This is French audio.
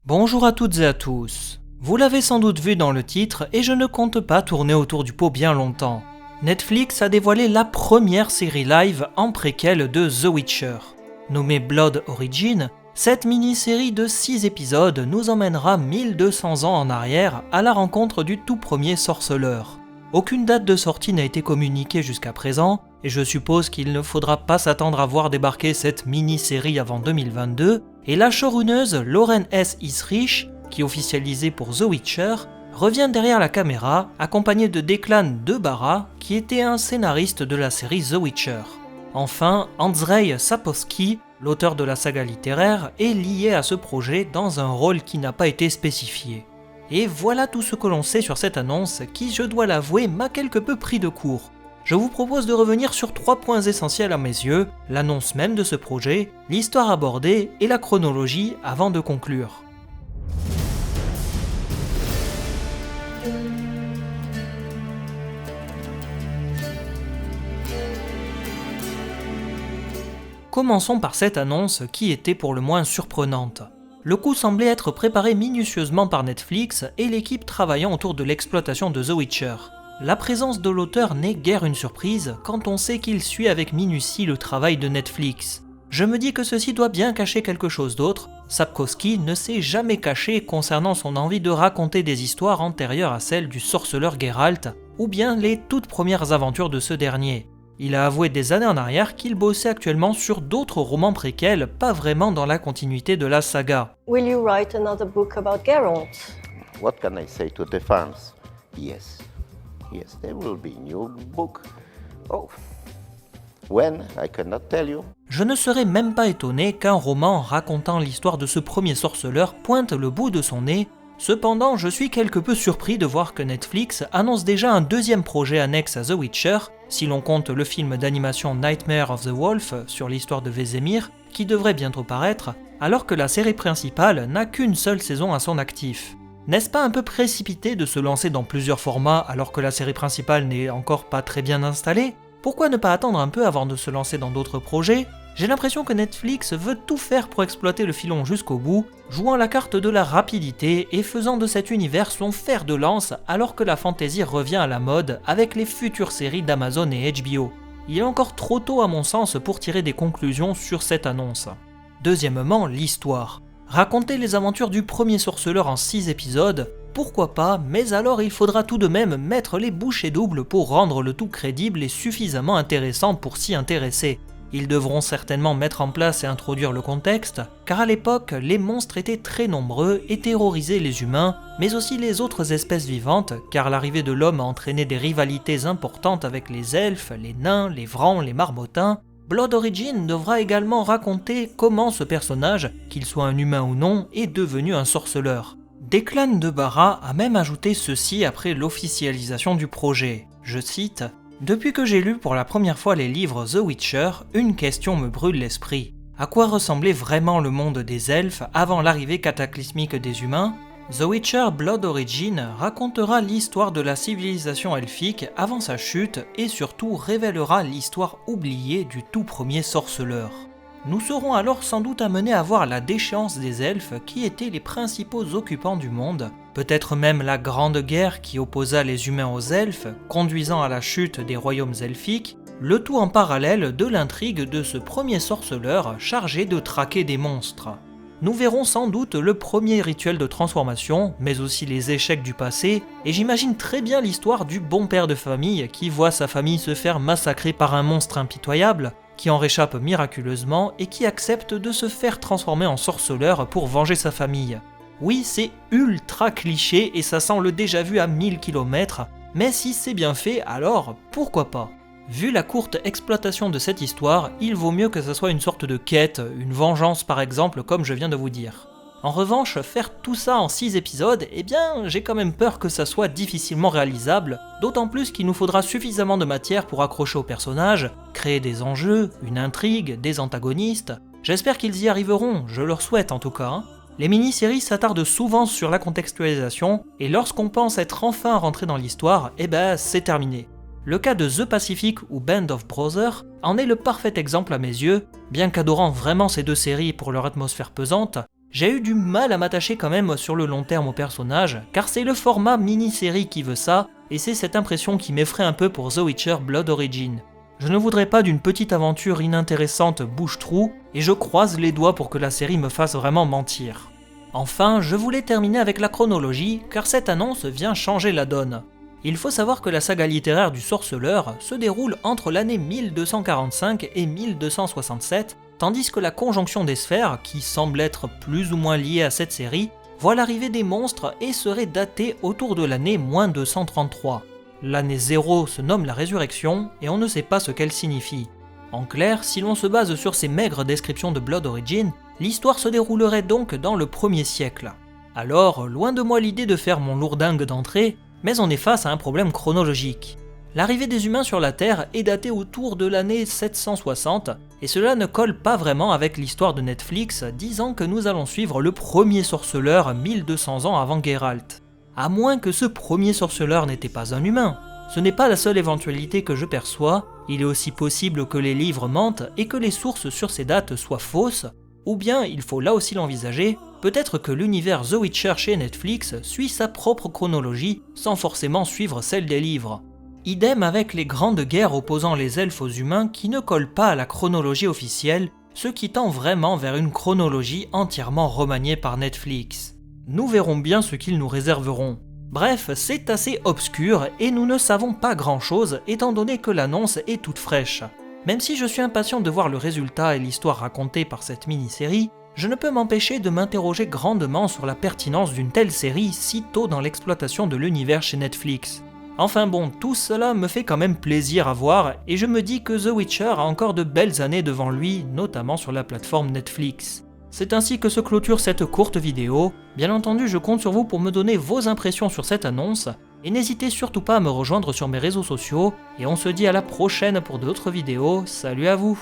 Bonjour à toutes et à tous. Vous l'avez sans doute vu dans le titre et je ne compte pas tourner autour du pot bien longtemps. Netflix a dévoilé la première série live en préquel de The Witcher. Nommée Blood Origin, cette mini-série de 6 épisodes nous emmènera 1200 ans en arrière à la rencontre du tout premier sorceleur. Aucune date de sortie n'a été communiquée jusqu'à présent, et je suppose qu'il ne faudra pas s'attendre à voir débarquer cette mini-série avant 2022, et la showrunneuse Lauren S. Isrich, qui officialisait pour The Witcher, revient derrière la caméra, accompagnée de Declan Debara, qui était un scénariste de la série The Witcher. Enfin, Andrzej Sapkowski, l'auteur de la saga littéraire, est lié à ce projet dans un rôle qui n'a pas été spécifié. Et voilà tout ce que l'on sait sur cette annonce qui, je dois l'avouer, m'a quelque peu pris de court. Je vous propose de revenir sur 3 points essentiels à mes yeux, l'annonce même de ce projet, l'histoire abordée et la chronologie avant de conclure. Commençons par cette annonce qui était pour le moins surprenante. Le coup semblait être préparé minutieusement par Netflix et l'équipe travaillant autour de l'exploitation de The Witcher. La présence de l'auteur n'est guère une surprise quand on sait qu'il suit avec minutie le travail de Netflix. Je me dis que ceci doit bien cacher quelque chose d'autre. Sapkowski ne s'est jamais caché concernant son envie de raconter des histoires antérieures à celles du sorceleur Geralt, ou bien les toutes premières aventures de ce dernier. Il a avoué des années en arrière qu'il bossait actuellement sur d'autres romans préquels, pas vraiment dans la continuité de la saga. Will you write another book about Geralt? What can I say to the fans? Yes, there will be new book. Oh, when? I cannot tell you. Je ne serais même pas étonné qu'un roman racontant l'histoire de ce premier sorceleur pointe le bout de son nez. Cependant, je suis quelque peu surpris de voir que Netflix annonce déjà un deuxième projet annexe à The Witcher, si l'on compte le film d'animation Nightmare of the Wolf sur l'histoire de Vesemir, qui devrait bientôt paraître, alors que la série principale n'a qu'une seule saison à son actif. N'est-ce pas un peu précipité de se lancer dans plusieurs formats alors que la série principale n'est encore pas très bien installée ? Pourquoi ne pas attendre un peu avant de se lancer dans d'autres projets ? J'ai l'impression que Netflix veut tout faire pour exploiter le filon jusqu'au bout, jouant la carte de la rapidité et faisant de cet univers son fer de lance alors que la fantasy revient à la mode avec les futures séries d'Amazon et HBO. Il est encore trop tôt à mon sens pour tirer des conclusions sur cette annonce. Deuxièmement, l'histoire. Raconter les aventures du premier sorceleur en 6 épisodes, pourquoi pas, mais alors il faudra tout de même mettre les bouchées doubles pour rendre le tout crédible et suffisamment intéressant pour s'y intéresser. Ils devront certainement mettre en place et introduire le contexte, car à l'époque, les monstres étaient très nombreux et terrorisaient les humains, mais aussi les autres espèces vivantes, car l'arrivée de l'homme a entraîné des rivalités importantes avec les elfes, les nains, les vrans, les marmottins. Blood Origin devra également raconter comment ce personnage, qu'il soit un humain ou non, est devenu un sorceleur. Declan Debara a même ajouté ceci après l'officialisation du projet, je cite: « Depuis que j'ai lu pour la première fois les livres The Witcher, une question me brûle l'esprit. À quoi ressemblait vraiment le monde des elfes avant l'arrivée cataclysmique des humains ? The Witcher Blood Origin racontera l'histoire de la civilisation elfique avant sa chute et surtout révélera l'histoire oubliée du tout premier sorceleur. Nous serons alors sans doute amenés à voir la déchéance des elfes qui étaient les principaux occupants du monde, peut-être même la grande guerre qui opposa les humains aux elfes, conduisant à la chute des royaumes elfiques, le tout en parallèle de l'intrigue de ce premier sorceleur chargé de traquer des monstres. Nous verrons sans doute le premier rituel de transformation, mais aussi les échecs du passé, et j'imagine très bien l'histoire du bon père de famille qui voit sa famille se faire massacrer par un monstre impitoyable, qui en réchappe miraculeusement et qui accepte de se faire transformer en sorceleur pour venger sa famille. Oui, c'est ultra cliché et ça sent le déjà vu à 1000 km, mais si c'est bien fait, alors pourquoi pas ? Vu la courte exploitation de cette histoire, il vaut mieux que ce soit une sorte de quête, une vengeance par exemple, comme je viens de vous dire. En revanche, faire tout ça en 6 épisodes, eh bien, j'ai quand même peur que ça soit difficilement réalisable, d'autant plus qu'il nous faudra suffisamment de matière pour accrocher aux personnages, créer des enjeux, une intrigue, des antagonistes. J'espère qu'ils y arriveront, je leur souhaite en tout cas. Les mini-séries s'attardent souvent sur la contextualisation, et lorsqu'on pense être enfin rentré dans l'histoire, eh ben, c'est terminé. Le cas de The Pacific ou Band of Brothers en est le parfait exemple à mes yeux. Bien qu'adorant vraiment ces deux séries pour leur atmosphère pesante, J'ai eu du mal à m'attacher quand même sur le long terme au personnage, car c'est le format mini-série qui veut ça, et c'est cette impression qui m'effraie un peu pour The Witcher Blood Origin. Je ne voudrais pas d'une petite aventure inintéressante bouche-trou, et je croise les doigts pour que la série me fasse vraiment mentir. Enfin, je voulais terminer avec la chronologie, car cette annonce vient changer la donne. Il faut savoir que la saga littéraire du Sorceleur se déroule entre l'année 1245 et 1267, tandis que la conjonction des sphères, qui semble être plus ou moins liée à cette série, voit l'arrivée des monstres et serait datée autour de l'année -233. L'année 0 se nomme la résurrection et on ne sait pas ce qu'elle signifie. En clair, si l'on se base sur ces maigres descriptions de Blood Origin, l'histoire se déroulerait donc dans le 1er siècle. Alors, loin de moi l'idée de faire mon lourdingue d'entrée, mais on est face à un problème chronologique. L'arrivée des humains sur la Terre est datée autour de l'année 760, et cela ne colle pas vraiment avec l'histoire de Netflix disant que nous allons suivre le premier sorceleur 1200 ans avant Geralt. À moins que ce premier sorceleur n'était pas un humain. Ce n'est pas la seule éventualité que je perçois, il est aussi possible que les livres mentent et que les sources sur ces dates soient fausses, ou bien, il faut là aussi l'envisager, peut-être que l'univers The Witcher chez Netflix suit sa propre chronologie sans forcément suivre celle des livres. Idem avec les grandes guerres opposant les elfes aux humains qui ne collent pas à la chronologie officielle, ce qui tend vraiment vers une chronologie entièrement remaniée par Netflix. Nous verrons bien ce qu'ils nous réserveront. Bref, c'est assez obscur et nous ne savons pas grand chose étant donné que l'annonce est toute fraîche. Même si je suis impatient de voir le résultat et l'histoire racontée par cette mini-série, je ne peux m'empêcher de m'interroger grandement sur la pertinence d'une telle série si tôt dans l'exploitation de l'univers chez Netflix. Enfin bon, tout cela me fait quand même plaisir à voir et je me dis que The Witcher a encore de belles années devant lui, notamment sur la plateforme Netflix. C'est ainsi que se clôture cette courte vidéo. Bien entendu, je compte sur vous pour me donner vos impressions sur cette annonce, et n'hésitez surtout pas à me rejoindre sur mes réseaux sociaux, et on se dit à la prochaine pour d'autres vidéos. Salut à vous!